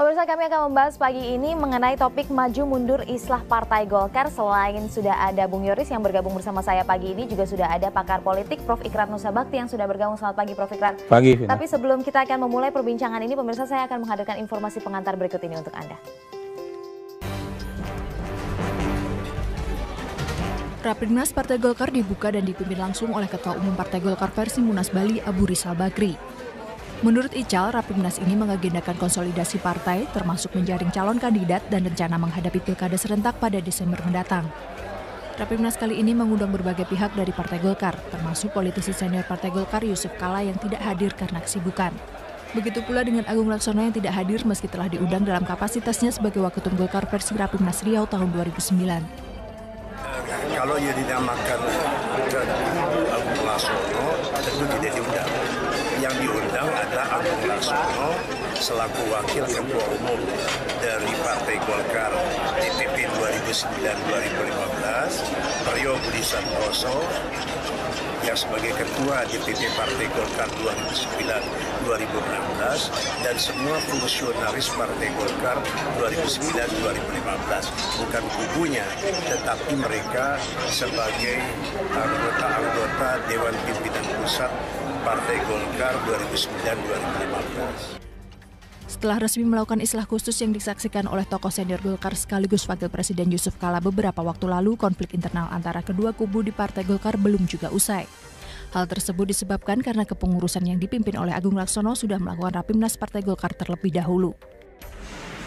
Pemirsa, kami akan membahas pagi ini mengenai topik maju mundur islah Partai Golkar. Selain sudah ada Bung Yoris yang bergabung bersama saya pagi ini, juga sudah ada pakar politik Prof. Ikrar Nusa Bakti yang sudah bergabung. Selamat pagi Prof. Ikrar. Pagi, Vina. Tapi sebelum kita akan memulai perbincangan ini, pemirsa, saya akan menghadirkan informasi pengantar berikut ini untuk Anda. Rapimnas Partai Golkar dibuka dan dipimpin langsung oleh Ketua Umum Partai Golkar versi Munas Bali, Abu Rizal Bakri. Menurut Ical, Rapimnas ini mengagendakan konsolidasi partai, termasuk menjaring calon kandidat dan rencana menghadapi pilkada serentak pada Desember mendatang. Rapimnas kali ini mengundang berbagai pihak dari Partai Golkar, termasuk politisi senior Partai Golkar Yusuf Kala yang tidak hadir karena kesibukan. Begitu pula dengan Agung Laksono yang tidak hadir meski telah diundang dalam kapasitasnya sebagai Waketum Golkar versi Rapimnas Riau tahun 2009. Kalau ia dinamakan Agung Laksono, tentu tidak diundang. Yang diundang adalah Agung Laksono selaku Wakil Ketua Umum dari Partai Golkar DPP 2009-2015, Priyo Budi Santoso yang sebagai Ketua DPP Partai Golkar 2009-2016 dan semua fungsionaris Partai Golkar 2009-2015, bukan kubunya, tetapi mereka sebagai anggota-anggota Dewan Pimpinan Pusat Partai Golkar 2009-2015. Setelah resmi melakukan islah khusus yang disaksikan oleh tokoh senior Golkar sekaligus Wakil Presiden Yusuf Kala beberapa waktu lalu, konflik internal antara kedua kubu di Partai Golkar belum juga usai. Hal tersebut disebabkan karena kepengurusan yang dipimpin oleh Agung Laksono sudah melakukan Rapimnas Partai Golkar terlebih dahulu.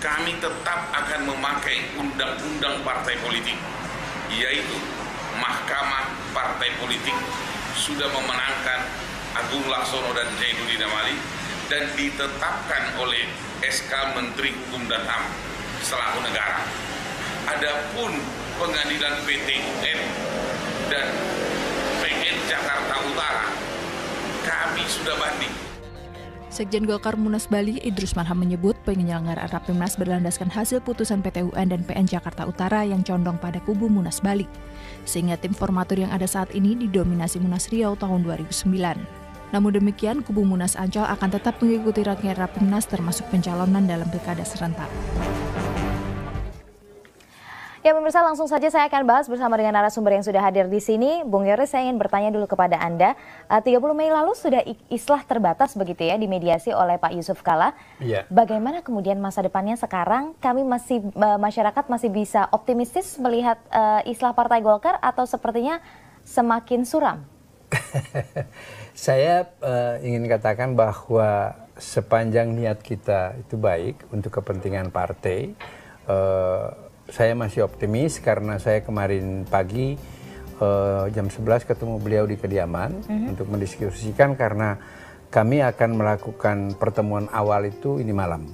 Kami tetap akan memakai undang-undang partai politik, yaitu Mahkamah Partai Politik sudah memenangkan Agung Laksono dan Zainuddin Amali dan ditetapkan oleh SK Menteri Hukum dan HAM selaku negara. Adapun pengadilan PT UN dan PN Jakarta Utara, kami sudah banding. Sekjen Golkar Munas Bali, Idrus Marham menyebut penyelenggaraan Rapimnas berlandaskan hasil putusan PT UN dan PN Jakarta Utara yang condong pada kubu Munas Bali. Sehingga tim formatur yang ada saat ini didominasi Munas Riau tahun 2009. Namun demikian, kubu Munas Ancol akan tetap mengikuti rangkaian Rapimnas termasuk pencalonan dalam pilkada serentak. Ya pemirsa, langsung saja saya akan bahas bersama dengan narasumber yang sudah hadir di sini. Bung Yoris, saya ingin bertanya dulu kepada Anda. 30 Mei lalu sudah islah terbatas begitu ya, dimediasi oleh Pak Yusuf Kala. Iya. Bagaimana kemudian masa depannya sekarang? Kami masyarakat masih bisa optimistis melihat islah Partai Golkar atau sepertinya semakin suram? Saya ingin katakan bahwa sepanjang niat kita itu baik untuk kepentingan partai, saya masih optimis karena saya kemarin pagi jam 11 ketemu beliau di kediaman untuk mendiskusikan karena kami akan melakukan pertemuan awal itu ini malam.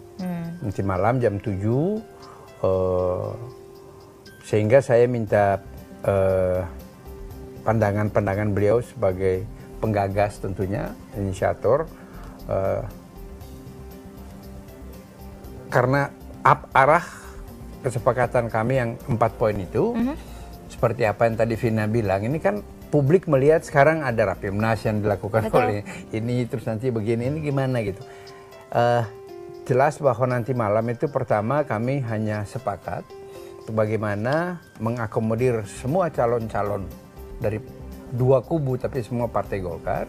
Nanti malam jam 7, sehingga saya minta pandangan-pandangan beliau sebagai penggagas tentunya, inisiator, karena arah kesepakatan kami yang 4 poin itu, seperti apa yang tadi Vina bilang, ini kan publik melihat sekarang ada Rapimnas yang dilakukan oleh ini, terus nanti begini, ini gimana gitu. Jelas bahwa nanti malam itu pertama kami hanya sepakat bagaimana mengakomodir semua calon-calon dari dua kubu tapi semua Partai Golkar.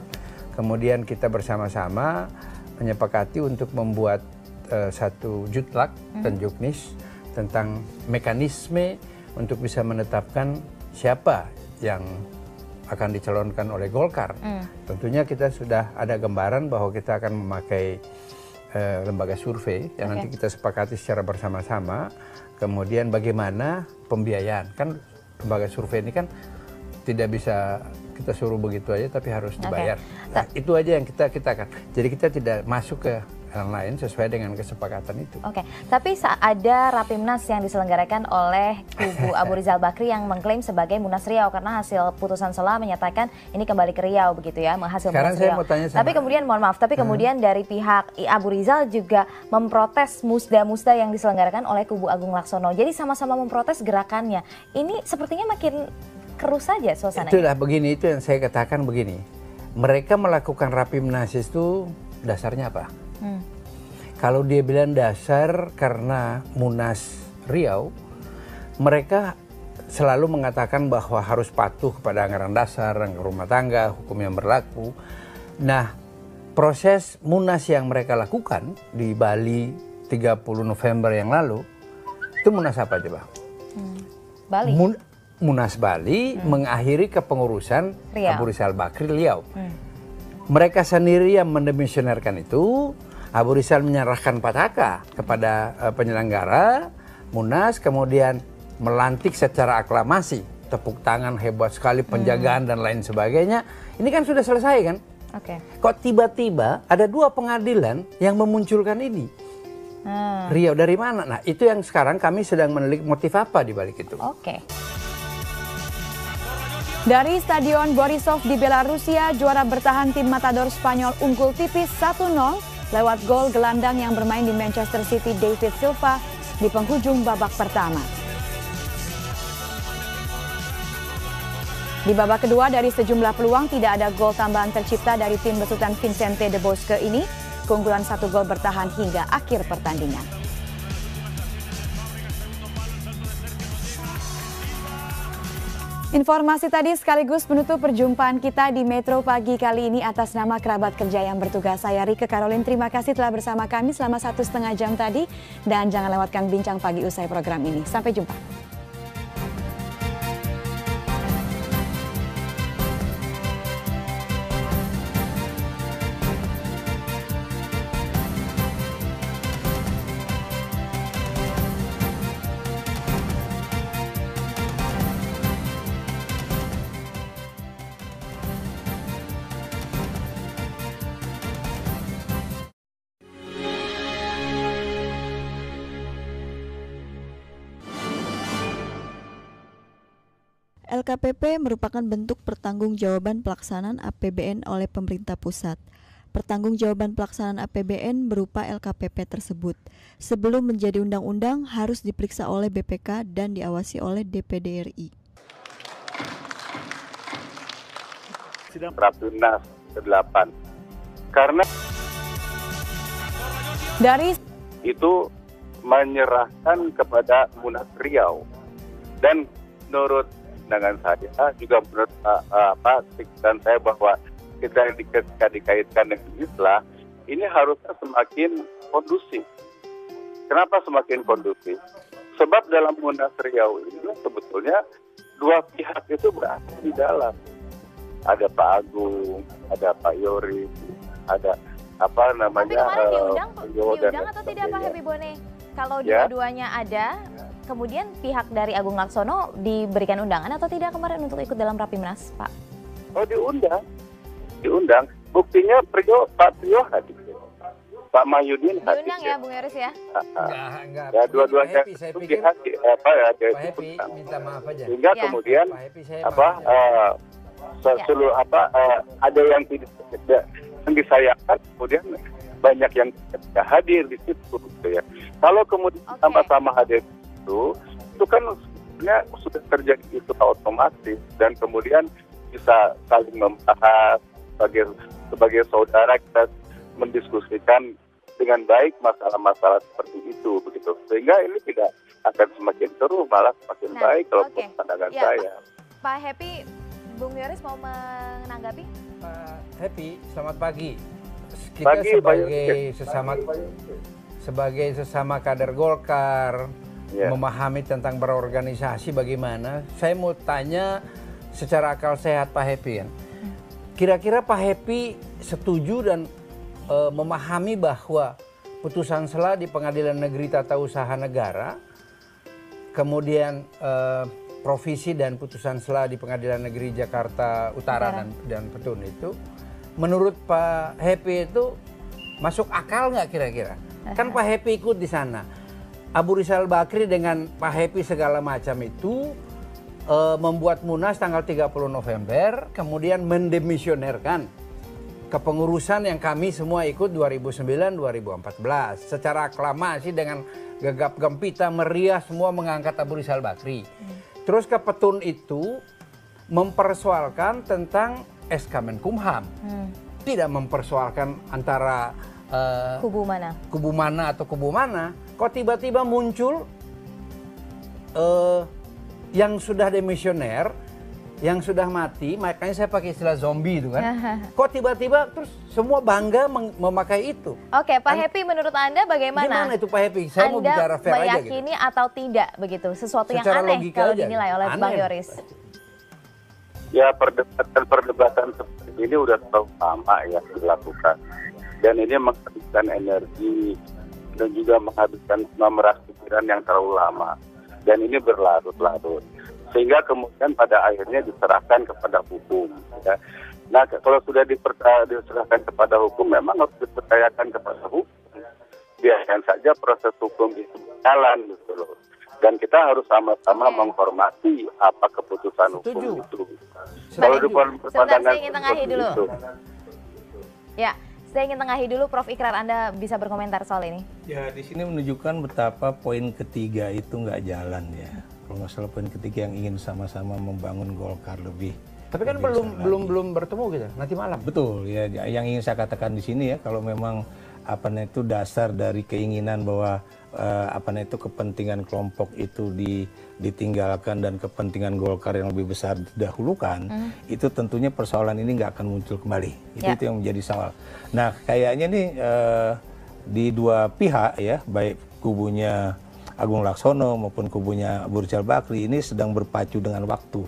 Kemudian kita bersama-sama menyepakati untuk membuat satu jutlak dan juknis tentang mekanisme untuk bisa menetapkan siapa yang akan dicalonkan oleh Golkar. Tentunya kita sudah ada gambaran bahwa kita akan memakai lembaga survei yang nanti kita sepakati secara bersama-sama. Kemudian bagaimana pembiayaan, kan lembaga survei ini kan tidak bisa kita suruh begitu aja tapi harus dibayar. Nah, itu aja yang kita akan. Jadi kita tidak masuk ke yang lain sesuai dengan kesepakatan itu. Tapi ada Rapimnas yang diselenggarakan oleh kubu Abu Rizal Bakri yang mengklaim sebagai Munas Riau karena hasil putusan Sela menyatakan ini kembali ke Riau begitu ya, hasil Munas Riau. Tapi kemudian kemudian dari pihak Abu Rizal juga memprotes musda-musda yang diselenggarakan oleh kubu Agung Laksono. Jadi sama-sama memprotes gerakannya. Ini sepertinya makin keruh saja suasananya. Itulah begini, itu yang saya katakan begini. Mereka melakukan Rapimnas itu dasarnya apa? Kalau dia bilang dasar karena Munas Riau, mereka selalu mengatakan bahwa harus patuh kepada anggaran dasar, anggaran rumah tangga, hukum yang berlaku. Nah, proses Munas yang mereka lakukan di Bali 30 November yang lalu, itu Munas apa coba? Bali. Munas Bali mengakhiri kepengurusan Abu Rizal Bakri Riau. Mereka sendiri yang mendemisionerkan itu. Abu Rizal menyerahkan Pataka kepada penyelenggara Munas, kemudian melantik secara aklamasi, tepuk tangan hebat sekali, penjagaan dan lain sebagainya. Ini kan sudah selesai kan? Oke. Kok tiba-tiba ada 2 pengadilan yang memunculkan ini? Riau dari mana? Nah, itu yang sekarang kami sedang menelik motif apa di balik itu. Oke. Dari Stadion Borisov di Belarusia, juara bertahan tim Matador Spanyol unggul tipis 1-0 lewat gol gelandang yang bermain di Manchester City David Silva di penghujung babak pertama. Di babak kedua dari sejumlah peluang tidak ada gol tambahan tercipta dari tim besutan Vicente de Bosque ini. Keunggulan 1 gol bertahan hingga akhir pertandingan. Informasi tadi sekaligus menutup perjumpaan kita di Metro Pagi kali ini atas nama kerabat kerja yang bertugas. Saya Rike Karolin, terima kasih telah bersama kami selama 1,5 jam tadi. Dan jangan lewatkan bincang pagi usai program ini. Sampai jumpa. LKPP merupakan bentuk pertanggungjawaban pelaksanaan APBN oleh pemerintah pusat. Pertanggungjawaban pelaksanaan APBN berupa LKPP tersebut. Sebelum menjadi undang-undang harus diperiksa oleh BPK dan diawasi oleh DPD RI. Sidang Rapimnas ke-8. Karena dari itu menyerahkan kepada Munas Riau. Dan menurut dengan saya juga menurut pikiran saya bahwa kita dikaitkan dengan Islam ini harusnya semakin kondusif. Kenapa semakin kondusif? Sebab dalam Munas Riau ini sebetulnya 2 pihak itu berada di dalam. Ada Pak Agung, ada Pak Yori, ada apa namanya? Tapi kemarin diundang atau tidak Pak Happy Bone? Kalau dua-duanya ada, kemudian pihak dari Agung Laksono diberikan undangan atau tidak kemarin untuk ikut dalam Rapimnas, Pak? Oh, diundang. Buktinya Pak Priyo hadir. Pak Mahyudin hadir. Diundang ya, Bung Yoris ya? Enggak. Ya, dua-duanya itu dihadir. Ada Pak Happy, minta maaf aja. Sehingga kemudian ada yang tidak yang disayangkan, kemudian banyak yang tidak hadir di situ, gitu ya. Kalau kemudian sama-sama hadir itu kan sebenarnya sudah terjadi itu otomatis dan kemudian bisa saling membahas sebagai saudara kita mendiskusikan dengan baik masalah-masalah seperti itu begitu, sehingga ini tidak akan semakin seru, malah semakin baik kalau pandangan saya. Pak Happy, Bung Yoris mau menanggapi? Pak Happy, selamat pagi. Kita sebagai sesama kader Golkar, memahami tentang berorganisasi bagaimana. Saya mau tanya secara akal sehat Pak Happy ya. Kira-kira Pak Happy setuju dan memahami bahwa putusan sela di Pengadilan Negeri Tata Usaha Negara, kemudian provisi dan putusan sela di Pengadilan Negeri Jakarta Utara dan Petun itu, menurut Pak Happy itu masuk akal nggak kira-kira? Kan Pak Happy ikut di sana. Abu Rizal Bakri dengan Pak Happy segala macam itu membuat Munas tanggal 30 November, kemudian mendemisionerkan kepengurusan yang kami semua ikut 2009-2014. Secara aklamasi dengan gegap gempita meriah semua mengangkat Abu Rizal Bakri. Terus ke Petun itu mempersoalkan tentang SK Menkumham. Tidak mempersoalkan antara kubu mana? Kubu mana atau kubu mana? Kok tiba-tiba muncul yang sudah demisioner, yang sudah mati, makanya saya pakai istilah zombie itu kan. Kok tiba-tiba terus semua bangga memakai itu. Oke, Pak Happy, menurut Anda bagaimana? Gimana itu Pak Happy? Saya mau bicara fair aja gitu. Anda meyakini atau tidak begitu? Sesuatu Secara yang aneh kalau dinilai oleh aneh. Bang Yoris. Ya, perdebatan seperti ini udah terlalu lama ya dilakukan. Dan ini menghabiskan energi dan juga menghabiskan memeras pikiran yang terlalu lama. Dan ini berlarut-larut. Sehingga kemudian pada akhirnya diserahkan kepada hukum. Ya. Nah, kalau sudah diserahkan kepada hukum, memang harus dipercayakan kepada hukum. Biarkan saja proses hukum itu berjalan gitu loh. Dan kita harus sama-sama menghormati apa keputusan hukum itu. Kalau di pandangan saya ingin tengahi dulu. Ya, saya ingin tengahi dulu, Prof. Ikrar, Anda bisa berkomentar soal ini. Ya, di sini menunjukkan betapa poin ketiga itu nggak jalan ya. Kalau nggak salah poin ketiga yang ingin sama-sama membangun Golkar lebih. Tapi kan belum bertemu gitu, nanti malam. Betul ya, yang ingin saya katakan di sini ya, kalau memang itu dasar dari keinginan bahwa itu kepentingan kelompok itu ditinggalkan dan kepentingan Golkar yang lebih besar didahulukan, itu tentunya persoalan ini nggak akan muncul kembali. Itu yang menjadi soal. Nah, kayaknya nih di dua pihak ya, baik kubunya Agung Laksono maupun kubunya Abu Rizal Bakri ini sedang berpacu dengan waktu.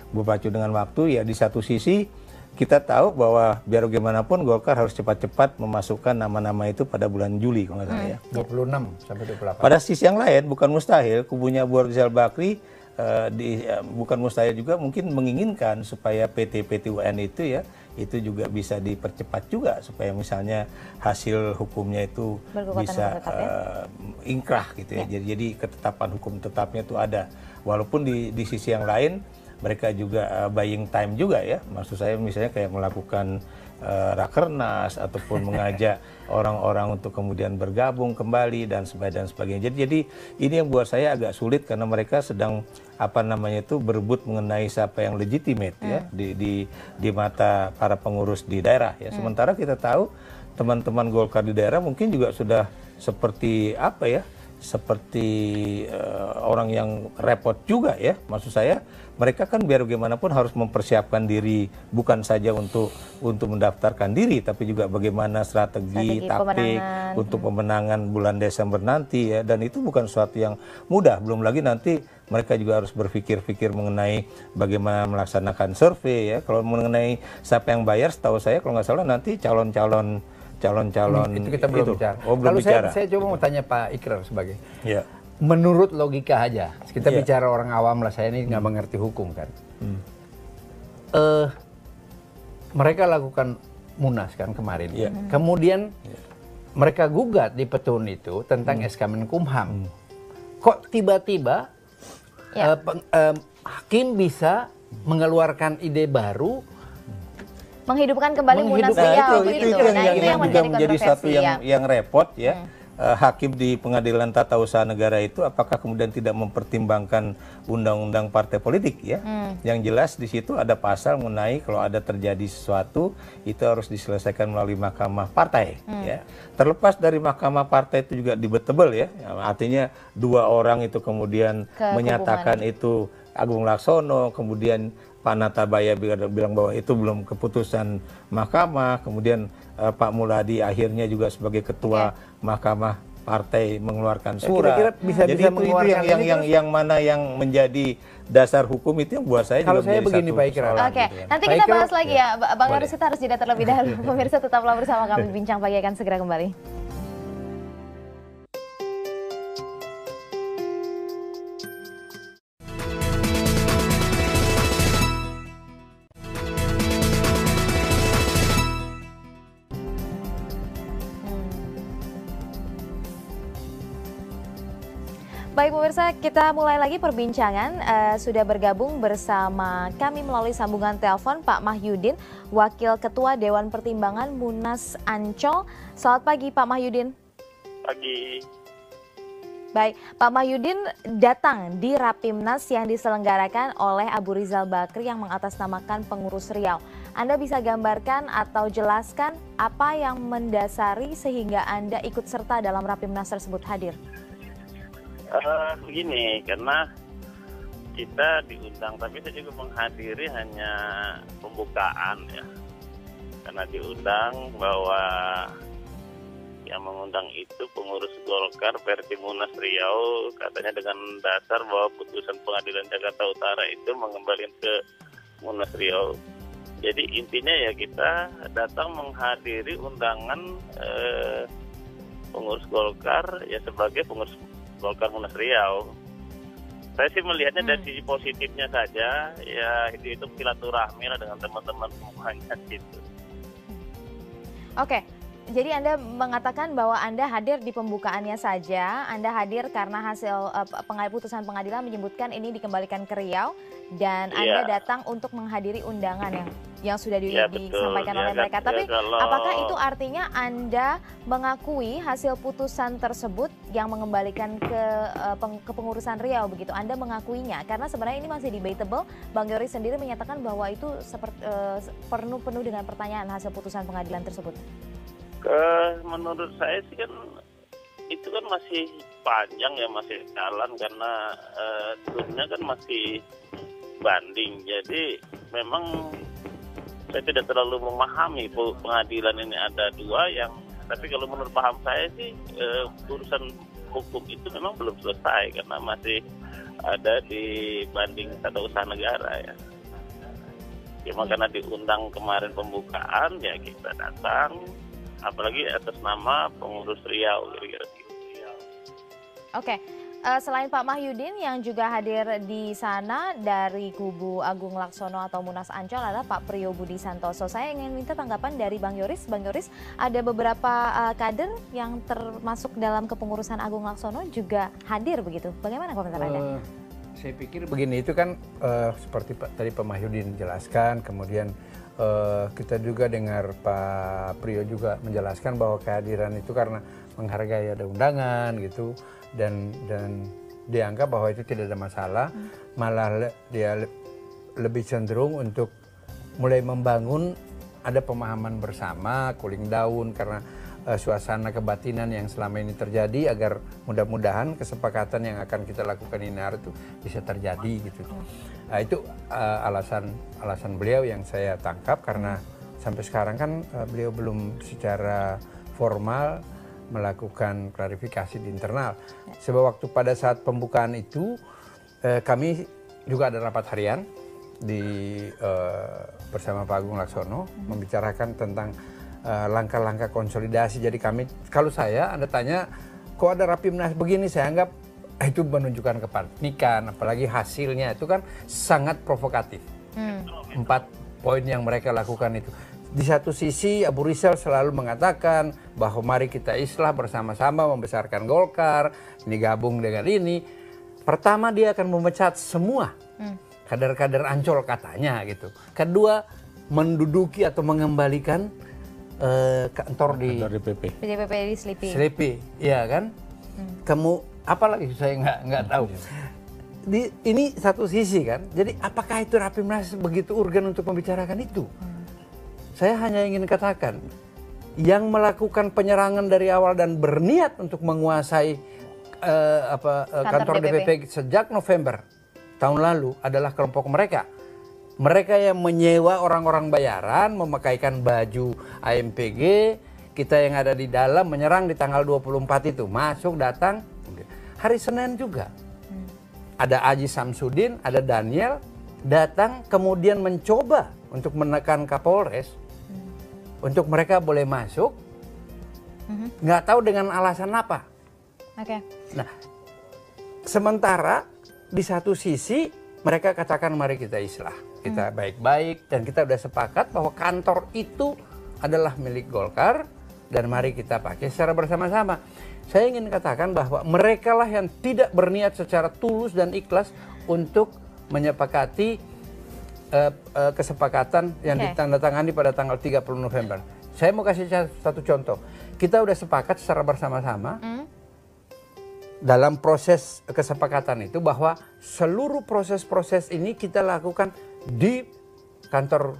Berpacu dengan waktu ya, di satu sisi kita tahu bahwa biar bagaimanapun Golkar harus cepat-cepat memasukkan nama-nama itu pada bulan Juli kalau nggak salah ya. 26 sampai 28. Pada sisi yang lain bukan mustahil kubunya Abu Rizal Bakri bukan mustahil juga mungkin menginginkan supaya PT UN itu ya itu juga bisa dipercepat juga supaya misalnya hasil hukumnya itu bisa ingkrah gitu ya. Jadi ketetapan hukum tetapnya itu ada. Walaupun di sisi yang lain mereka juga buying time juga ya. Maksud saya misalnya kayak melakukan rakernas ataupun mengajak orang-orang untuk kemudian bergabung kembali dan sebagainya. Jadi ini yang buat saya agak sulit karena mereka sedang berebut mengenai siapa yang legitimate ya di mata para pengurus di daerah ya. Sementara kita tahu teman-teman Golkar di daerah mungkin juga sudah seperti orang yang repot juga ya. Maksud saya mereka kan biar bagaimanapun harus mempersiapkan diri bukan saja untuk mendaftarkan diri tapi juga bagaimana strategi taktik untuk pemenangan bulan Desember nanti ya, dan itu bukan sesuatu yang mudah. Belum lagi nanti mereka juga harus berpikir-pikir mengenai bagaimana melaksanakan survei ya. Kalau mengenai siapa yang bayar, setahu saya kalau nggak salah nanti calon-calon itu kita belum bicara. Belum bicara. Saya coba mau tanya Pak Ikrar sebagai menurut logika aja, kita bicara orang awam lah, saya ini nggak mengerti hukum kan. Mereka lakukan munas kan kemarin, kemudian mereka gugat di petun itu tentang SK Menkumham. Kok tiba-tiba hakim bisa mengeluarkan ide baru, menghidupkan kembali Munas Riau begitu. Itu yang menjadi satu yang repot ya. Hakim di Pengadilan Tata Usaha Negara itu apakah kemudian tidak mempertimbangkan undang-undang partai politik ya? Yang jelas di situ ada pasal mengenai kalau ada terjadi sesuatu itu harus diselesaikan melalui Mahkamah Partai ya. Terlepas dari Mahkamah Partai itu juga debatable ya. Artinya dua orang itu kemudian menyatakan itu Agung Laksono, kemudian Pak Natabaya bilang bahwa itu belum keputusan mahkamah, kemudian Pak Muladi akhirnya juga sebagai ketua mahkamah partai mengeluarkan surat. Jadi itu yang mana yang menjadi dasar hukum itu yang buat saya kalau juga saya begini Pak Ikrar. Oke, nanti kita bahas lagi ya, Bang Yoris, kita harus jeda terlebih dahulu. Pemirsa tetaplah bersama kami, Bincang Pagi akan segera kembali. Baik pemirsa, kita mulai lagi perbincangan. Sudah bergabung bersama kami melalui sambungan telepon Pak Mahyudin, Wakil Ketua Dewan Pertimbangan Munas Ancol. Selamat pagi Pak Mahyudin. Pagi. Baik, Pak Mahyudin datang di Rapimnas yang diselenggarakan oleh Abu Rizal Bakri yang mengatasnamakan pengurus Riau. Anda bisa gambarkan atau jelaskan apa yang mendasari sehingga Anda ikut serta dalam Rapimnas tersebut hadir? Begini, karena kita diundang, tapi saya juga menghadiri hanya pembukaan ya. Karena diundang bahwa yang mengundang itu pengurus Golkar versi Munas Riau, katanya dengan dasar bahwa putusan Pengadilan Jakarta Utara itu mengembalikan ke Munas Riau. Jadi intinya ya kita datang menghadiri undangan pengurus Golkar ya sebagai pengurus Golkar Munas Riau. Saya sih melihatnya dari sisi positifnya saja, ya itu silaturahmi lah dengan teman-teman semuanya gitu. Oke. Jadi Anda mengatakan bahwa Anda hadir di pembukaannya saja, Anda hadir karena hasil putusan pengadilan menyebutkan ini dikembalikan ke Riau, dan Anda datang untuk menghadiri undangan yang sudah disampaikan oleh mereka. Tapi apakah itu artinya Anda mengakui hasil putusan tersebut yang mengembalikan ke kepengurusan Riau begitu? Anda mengakuinya karena sebenarnya ini masih debatable. Bang Yoris sendiri menyatakan bahwa itu penuh dengan pertanyaan hasil putusan pengadilan tersebut. Menurut saya sih kan itu kan masih panjang ya, masih jalan karena turunnya kan masih banding. Jadi memang saya tidak terlalu memahami pengadilan ini ada dua yang, tapi kalau menurut paham saya sih urusan hukum itu memang belum selesai karena masih ada di banding tata usaha negara ya. Cuma karena diundang kemarin pembukaan ya kita datang, apalagi atas nama pengurus Riau kira-kira. Oke, selain Pak Mahyudin yang juga hadir di sana dari kubu Agung Laksono atau Munas Ancol adalah Pak Priyo Budi Santoso. Saya ingin minta tanggapan dari Bang Yoris. Bang Yoris, ada beberapa kader yang termasuk dalam kepengurusan Agung Laksono juga hadir begitu. Bagaimana komentar Anda? Saya pikir begini, itu kan seperti tadi Pak Mahyudin jelaskan, kemudian kita juga dengar Pak Priyo juga menjelaskan bahwa kehadiran itu karena menghargai ada undangan gitu, dan dianggap bahwa itu tidak ada masalah, malah dia lebih cenderung untuk mulai membangun ada pemahaman bersama, cooling down karena suasana kebatinan yang selama ini terjadi, agar mudah-mudahan kesepakatan yang akan kita lakukan ini hari itu bisa terjadi gitu. Nah, itu alasan beliau yang saya tangkap, karena sampai sekarang kan beliau belum secara formal melakukan klarifikasi di internal. Sebab waktu pada saat pembukaan itu kami juga ada rapat harian bersama Pak Agung Laksono membicarakan tentang langkah-langkah konsolidasi. Jadi kami, kalau Anda tanya kok ada Rapimnas begini, saya anggap itu menunjukkan kepanikan, apalagi hasilnya itu kan sangat provokatif. 4 poin yang mereka lakukan itu. Di satu sisi Abu Rizal selalu mengatakan bahwa mari kita islah bersama-sama membesarkan Golkar, ini gabung dengan ini. Pertama dia akan memecat semua kader-kader Ancol katanya gitu. Kedua menduduki atau mengembalikan kantor di PP di Selipi, ya kan? Kamu apalagi saya nggak tahu. Ini satu sisi kan. Jadi apakah itu Rapimnas begitu urgen untuk membicarakan itu? Saya hanya ingin katakan, yang melakukan penyerangan dari awal dan berniat untuk menguasai kantor DPP sejak November tahun lalu adalah kelompok mereka. Mereka yang menyewa orang-orang bayaran, memakaikan baju AMPG, kita yang ada di dalam menyerang di tanggal 24 itu. Masuk, datang, hari Senin juga. Ada Aji Samsudin, ada Daniel, datang kemudian mencoba untuk menekan Kapolres, untuk mereka boleh masuk, nggak tahu dengan alasan apa. Nah, sementara di satu sisi mereka katakan mari kita islah. Kita baik-baik dan kita udah sepakat bahwa kantor itu adalah milik Golkar dan mari kita pakai secara bersama-sama. Saya ingin katakan bahwa mereka lah yang tidak berniat secara tulus dan ikhlas untuk menyepakati kesepakatan yang ditandatangani pada tanggal 30 November. Saya mau kasih satu contoh. Kita udah sepakat secara bersama-sama dalam proses kesepakatan itu bahwa seluruh proses-proses ini kita lakukan di kantor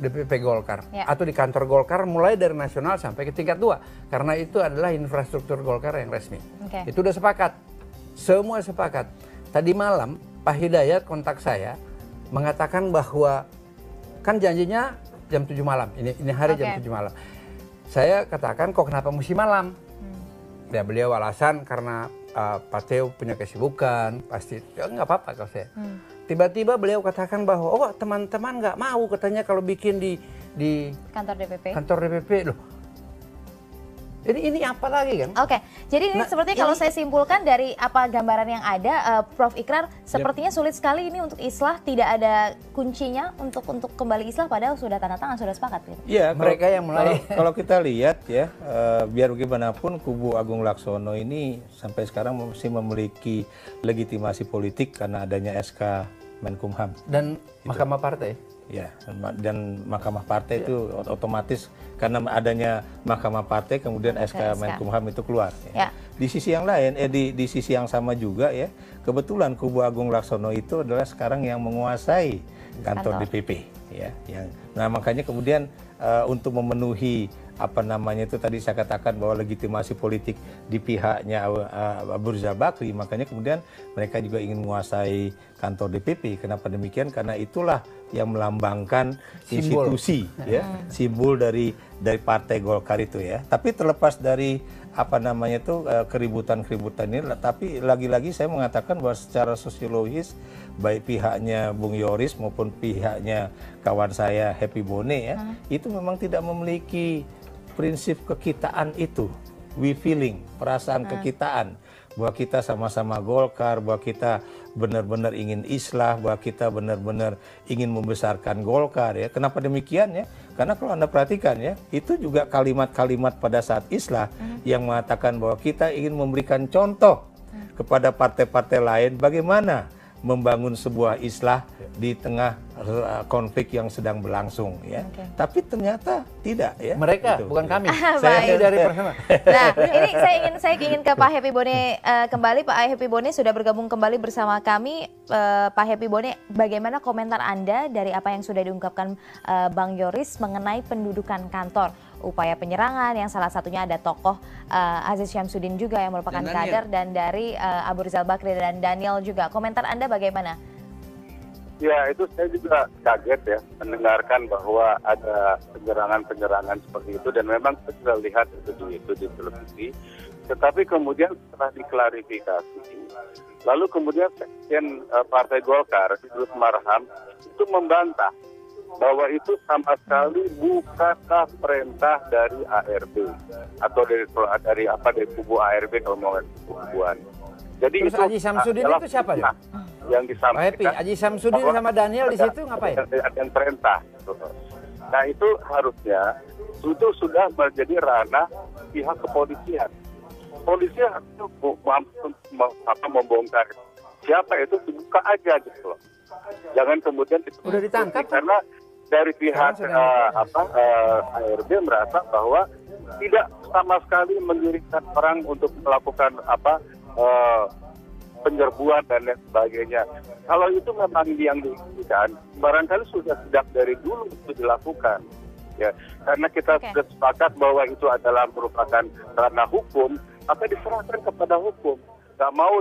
DPP Golkar atau di kantor Golkar mulai dari nasional sampai ke tingkat 2 karena itu adalah infrastruktur Golkar yang resmi. Itu udah sepakat, semua sepakat. Tadi malam Pak Hidayat kontak saya mengatakan bahwa kan janjinya jam 7 malam, ini hari jam 7 malam. Saya katakan kok kenapa mesti malam? Ya beliau alasan karena Pak Teo punya kesibukan, pasti ya nggak apa-apa kalau saya. Tiba-tiba beliau katakan bahwa oh teman-teman nggak mau katanya kalau bikin di kantor DPP. Kantor DPP loh. Ini apa lagi kan? Oke, jadi ini sepertinya kalau saya simpulkan dari apa gambaran yang ada, Prof. Ikrar, sepertinya sulit sekali ini untuk islah, tidak ada kuncinya untuk kembali islah padahal sudah tanda tangan, sudah sepakat. Gitu. Iya, mereka yang mulai. Kalau kita lihat ya, biar bagaimanapun kubu Agung Laksono ini sampai sekarang masih memiliki legitimasi politik karena adanya SK Menkumham. Dan Mahkamah Partai. Ya, dan Mahkamah Partai itu otomatis karena adanya Mahkamah Partai kemudian SK Menkumham itu keluar. Ya. Di sisi yang lain, di sisi yang sama juga ya, kebetulan kubu Agung Laksono itu adalah sekarang yang menguasai kantor DPP. Ya, nah makanya kemudian untuk memenuhi apa namanya itu tadi saya katakan bahwa legitimasi politik di pihaknya Abu Rizal Bakri, makanya kemudian mereka juga ingin menguasai kantor DPP. Kenapa demikian? Karena itulah yang melambangkan institusi, ya, simbol dari Partai Golkar itu ya. Tapi terlepas dari apa namanya itu keributan-keributan ini, tapi lagi-lagi saya mengatakan bahwa secara sosiologis baik pihaknya Bung Yoris maupun pihaknya kawan saya Happy Bone ya, itu memang tidak memiliki prinsip kekitaan itu, we feeling, perasaan kekitaan, bahwa kita sama-sama Golkar, bahwa kita benar-benar ingin islah, bahwa kita benar-benar ingin membesarkan Golkar ya. Kenapa demikian ya? Karena kalau Anda perhatikan ya, itu juga kalimat-kalimat pada saat islah yang mengatakan bahwa kita ingin memberikan contoh kepada partai-partai lain bagaimana membangun sebuah islah di tengah konflik yang sedang berlangsung ya. Tapi ternyata tidak ya. Mereka bukan kami. Saya dari personal. Nah, ini saya ingin ke Pak Happy Bone kembali. Pak Happy Bone sudah bergabung kembali bersama kami. Pak Happy Bone, bagaimana komentar Anda dari apa yang sudah diungkapkan Bang Yoris mengenai pendudukan kantor? Upaya penyerangan yang salah satunya ada tokoh Aziz Syamsuddin juga yang merupakan kader, dan dari Abu Rizal Bakri dan Daniel juga. Komentar Anda bagaimana? Ya, itu saya juga kaget ya mendengarkan bahwa ada penyerangan-penyerangan seperti itu, dan memang saya sudah lihat itu di televisi. Tetapi kemudian setelah diklarifikasi, lalu kemudian Sekjen Partai Golkar, Idrus Marham, itu membantah bahwa itu sama sekali bukanlah perintah dari ARB atau dari kubu ARB kalau mau kubuan. Jadi terus itu Aziz Syamsuddin itu siapa ya? Yang disampaikan. Aziz Syamsuddin sama Daniel di situ ngapain? Ada perintah. Nah itu harusnya itu sudah menjadi ranah pihak kepolisian. Polisi harus membongkar siapa itu, dibuka aja gitu loh. Jangan kemudian udah ditangkap karena dari pihak ARB merasa bahwa tidak sama sekali mengirimkan orang untuk melakukan penyerbuan dan lain sebagainya. Kalau itu memang yang diinginkan, barangkali sudah sejak dari dulu itu dilakukan. Ya, karena kita sudah sepakat bahwa itu adalah merupakan ranah hukum, maka diserahkan kepada hukum. Nggak mau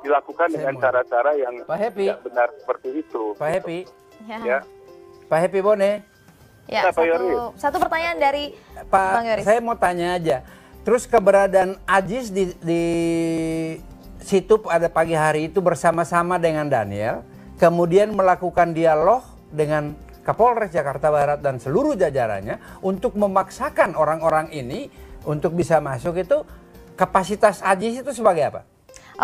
dilakukan dengan cara-cara yang tidak benar seperti itu. Pak Happy, ya. Pak Happy Bone. Ya, satu pertanyaan dari Bang Yoris. Saya mau tanya aja. Terus keberadaan Aziz di situ pada pagi hari itu bersama-sama dengan Daniel, kemudian melakukan dialog dengan Kapolres Jakarta Barat dan seluruh jajarannya untuk memaksakan orang-orang ini untuk bisa masuk, itu kapasitas Aziz itu sebagai apa?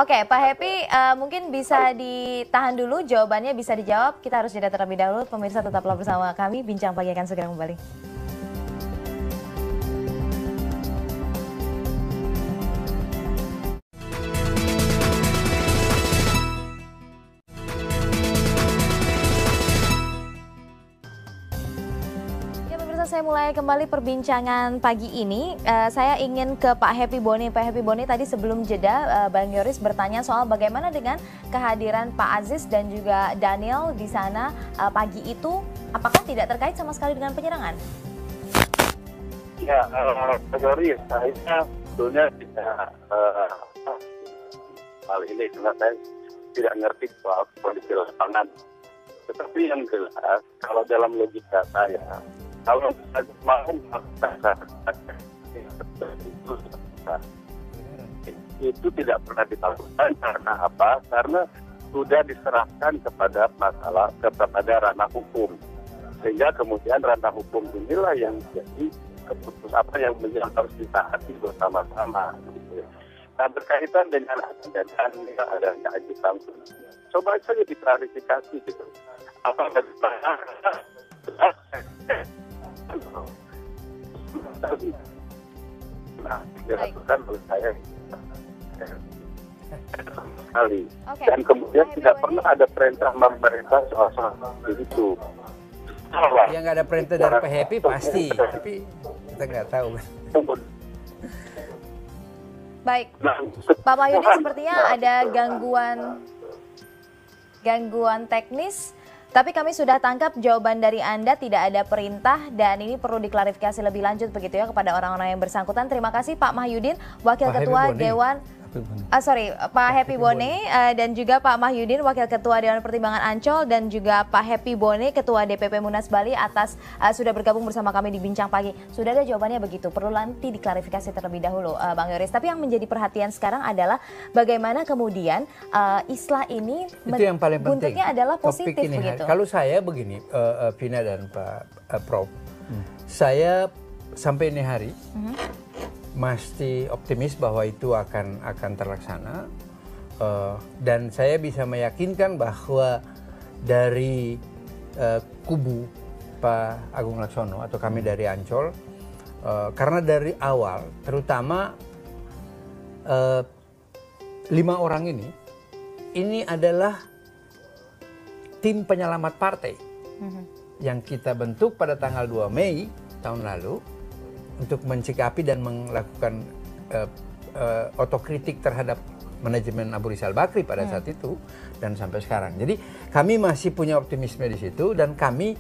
Oke, Pak Happy, mungkin bisa ditahan dulu jawabannya, bisa dijawab. Kita harus jeda terlebih dahulu. Pemirsa tetaplah bersama kami, Bincang Pagi akan segera kembali. Saya mulai kembali perbincangan pagi ini. Saya ingin ke Pak Happy Bone. Pak Happy Bone, tadi sebelum jeda Bang Yoris bertanya soal bagaimana dengan kehadiran Pak Aziz dan juga Daniel di sana pagi itu. apakah tidak terkait sama sekali dengan penyerangan? Ya, teori saya sebetulnya tidak hal ini karena saya tidak ngerti soal kondisi lapangan. Tetapi yang jelas, kalau dalam logika saya, kalau mau itu tidak pernah dilakukan karena apa? Karena sudah diserahkan kepada kepada ranah hukum, sehingga kemudian ranah hukum inilah yang jadi keputusan apa yang harus ditaati bersama-sama. Gitu. Nah, berkaitan dengan adanya Haji Samsul, coba saja diklarifikasi gitu. Apa bagaimana? Nah, dilakukan oleh saya sekali. Okay. Dan kemudian tidak pernah ada perintah pemerintah soal itu. Ya nggak ada perintah dari Pak Happy pasti, tapi kita nggak tahu. Baik, Pak Mahyudin sepertinya ada gangguan teknis. Tapi kami sudah tangkap jawaban dari Anda, tidak ada perintah dan ini perlu diklarifikasi lebih lanjut begitu ya kepada orang-orang yang bersangkutan. Terima kasih Pak Mahyudin, Wakil Ketua Dewan Pak Happy Bone dan juga Pak Mahyudin, Wakil Ketua Dewan Pertimbangan Ancol, dan juga Pak Happy Bone, Ketua DPP Munas Bali atas sudah bergabung bersama kami di Bincang Pagi. Sudah ada jawabannya begitu, perlu nanti diklarifikasi terlebih dahulu Bang Yoris. Tapi yang menjadi perhatian sekarang adalah bagaimana kemudian Islah ini itu yang paling penting. Buntutnya adalah positif begitu. Kalau saya begini, Vina dan Pak Prof, saya sampai ini hari masih optimis bahwa itu akan terlaksana, dan saya bisa meyakinkan bahwa dari kubu Pak Agung Laksono atau kami dari Ancol, karena dari awal terutama 5 orang ini adalah tim penyelamat partai yang kita bentuk pada tanggal 2 Mei tahun lalu untuk mencikapi dan melakukan otokritik terhadap manajemen Abu Rizal Bakri pada saat itu dan sampai sekarang. Jadi kami masih punya optimisme di situ, dan kami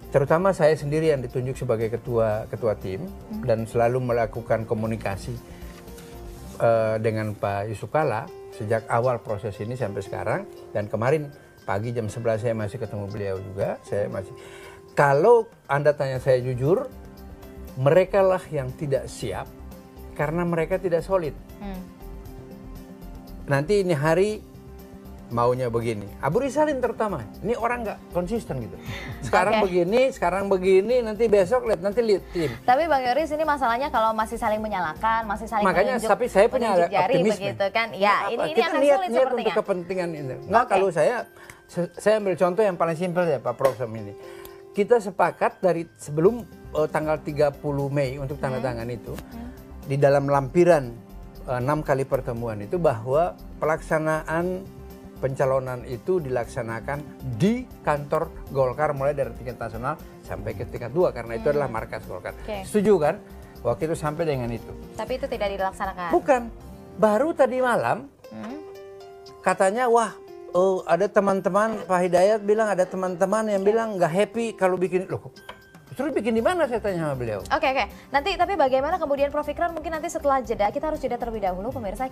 terutama saya sendiri yang ditunjuk sebagai ketua tim dan selalu melakukan komunikasi dengan Pak Yusuf Kalla sejak awal proses ini sampai sekarang, dan kemarin pagi jam 11 saya masih ketemu beliau juga. Saya masih, kalau Anda tanya saya jujur, mereka lah yang tidak siap karena mereka tidak solid. Nanti ini hari maunya begini. Abu Rizalin terutama, ini orang nggak konsisten gitu. Sekarang begini, nanti besok nanti lihat tim. Tapi Bang Yoris, ini masalahnya kalau masih saling menyalahkan, masih saling makanya menunjuk, tapi saya punya optimisme begitu kan. Ya, ini kita akan lihat sulit sepertinya. untuk kepentingan ini. Nggak, kalau saya ambil contoh yang paling simpel ya Pak Prof ini. Kita sepakat dari sebelum tanggal 30 Mei untuk tanda tangan itu, di dalam lampiran 6 kali pertemuan itu, bahwa pelaksanaan pencalonan itu dilaksanakan di kantor Golkar mulai dari tingkat nasional sampai ke tingkat 2 karena itu adalah markas Golkar. Setuju kan? Waktu itu sampai dengan itu. Tapi itu tidak dilaksanakan. Bukan. Baru tadi malam katanya ada teman-teman, Pak Hidayat bilang ada teman-teman yang bilang nggak happy kalau bikin, loh terus bikin di mana, saya tanya sama beliau. Oke. Nanti tapi bagaimana kemudian Prof Ikrar, mungkin nanti setelah jeda, kita harus jeda terlebih dahulu pemirsa,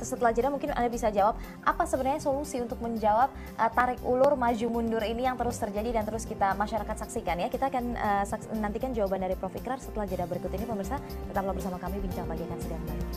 setelah jeda mungkin Anda bisa jawab apa sebenarnya solusi untuk menjawab tarik ulur maju mundur ini yang terus terjadi dan terus kita masyarakat saksikan ya. Kita akan nantikan jawaban dari Prof Ikrar setelah jeda berikut ini pemirsa. Tetaplah bersama kami, Bincang Pagi akan segera kembali.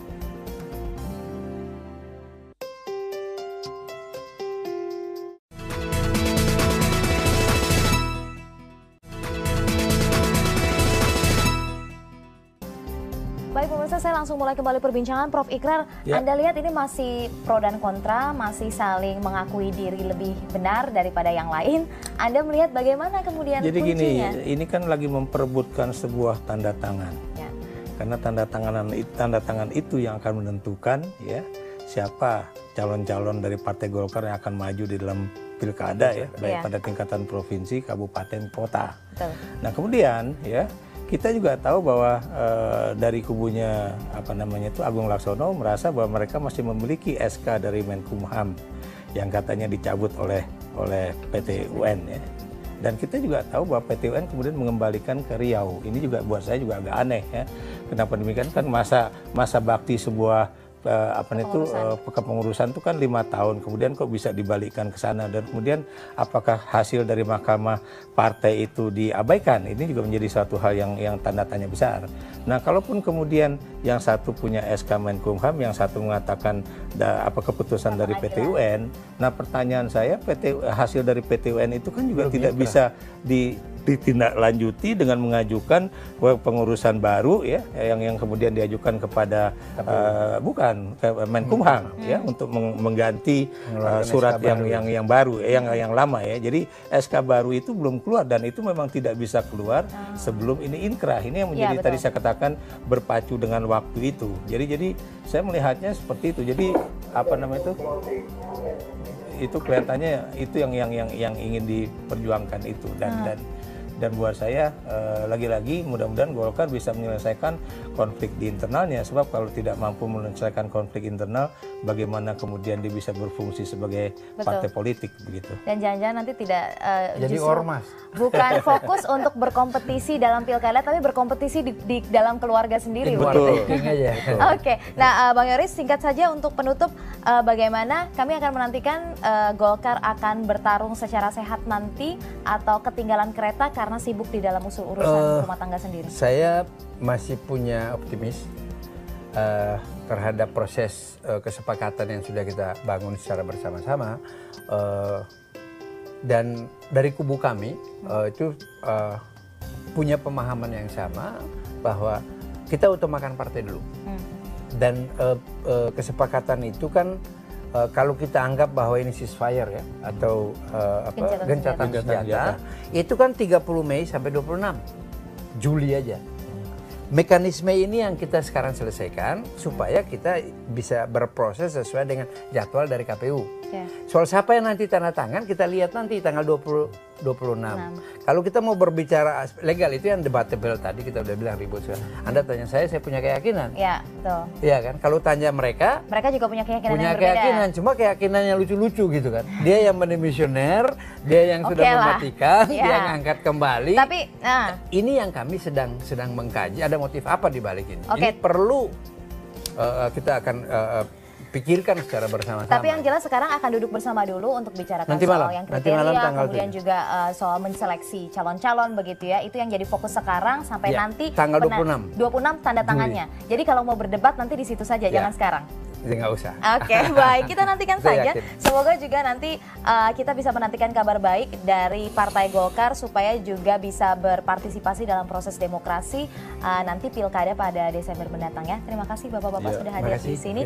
Saya langsung mulai kembali perbincangan. Prof Ikrar, Anda lihat ini masih pro dan kontra, masih saling mengakui diri lebih benar daripada yang lain. Anda melihat bagaimana kemudian jadi kuncinya? Gini, ini kan lagi memperebutkan sebuah tanda tangan. Karena tanda tangan itu yang akan menentukan ya siapa calon-calon dari Partai Golkar yang akan maju di dalam pilkada ya, baik pada tingkatan provinsi, kabupaten, kota. Betul. Nah kemudian ya, kita juga tahu bahwa dari kubunya Agung Laksono merasa bahwa mereka masih memiliki SK dari Menkumham yang katanya dicabut oleh PT UN ya. Dan kita juga tahu bahwa PT UN kemudian mengembalikan ke Riau. Ini juga buat saya juga agak aneh ya. Kenapa demikian? Kan masa bakti sebuah kepengurusan itu kan 5 tahun, kemudian kok bisa dibalikkan ke sana, dan kemudian apakah hasil dari mahkamah partai itu diabaikan? Ini juga menjadi satu hal yang tanda tanya besar. Nah, kalaupun kemudian yang satu punya SK Menkumham, yang satu mengatakan keputusan dari PT UN, nah pertanyaan saya, hasil dari PT UN itu kan juga tidak bisa ditindaklanjuti dengan mengajukan pengurusan baru ya, yang kemudian diajukan kepada Menkumham ya, untuk mengganti surat yang baru yang lama ya. Jadi SK baru itu belum keluar, dan itu memang tidak bisa keluar sebelum ini inkrah. Ini yang menjadi tadi saya katakan berpacu dengan waktu itu. Jadi saya melihatnya seperti itu. Jadi itu kelihatannya itu yang ingin diperjuangkan itu, dan buat saya lagi-lagi mudah-mudahan Golkar bisa menyelesaikan konflik di internalnya, sebab kalau tidak mampu menyelesaikan konflik internal, bagaimana kemudian dia bisa berfungsi sebagai partai politik begitu. Dan jangan-jangan nanti tidak jadi ormas. Bukan fokus untuk berkompetisi dalam pilkada, tapi berkompetisi di dalam keluarga sendiri. Betul. Oke. Nah, Bang Yoris, singkat saja untuk penutup, bagaimana kami akan menantikan Golkar akan bertarung secara sehat nanti atau ketinggalan kereta karena sibuk di dalam urusan rumah tangga sendiri? Saya masih punya optimis terhadap proses kesepakatan yang sudah kita bangun secara bersama-sama, dan dari kubu kami itu punya pemahaman yang sama bahwa kita utamakan partai dulu, dan kesepakatan itu kan kalau kita anggap bahwa ini ceasefire ya, atau gencatan senjata, itu kan 30 Mei sampai 26 Juli aja. Mekanisme ini yang kita sekarang selesaikan supaya kita bisa berproses sesuai dengan jadwal dari KPU. Soal siapa yang nanti tanda tangan, kita lihat nanti tanggal 26. Kalau kita mau berbicara legal, itu yang debatable tadi kita udah bilang ribut. Anda tanya saya punya keyakinan. Iya, betul. Iya kan? Kalau tanya mereka juga punya keyakinan yang berbeda. Keyakinan, cuma keyakinannya lucu-lucu gitu kan. Dia yang menemisioner, dia yang sudah mematikan, dia yang angkat kembali. Tapi ini yang kami sedang mengkaji, ada motif apa di balik ini. Ini perlu kita akan pikirkan secara bersama-sama. Tapi yang jelas sekarang akan duduk bersama dulu untuk bicarakan soal yang kriteria, kemudian juga soal menseleksi calon-calon begitu ya. Itu yang jadi fokus sekarang sampai nanti tanggal 26 tanda tangannya. Jadi kalau mau berdebat nanti di situ saja, jangan sekarang. Nggak usah. Oke, baik. Kita nantikan saja. Semoga juga nanti kita bisa menantikan kabar baik dari Partai Golkar supaya juga bisa berpartisipasi dalam proses demokrasi nanti pilkada pada Desember mendatang ya. Terima kasih Bapak-Bapak sudah hadir di sini.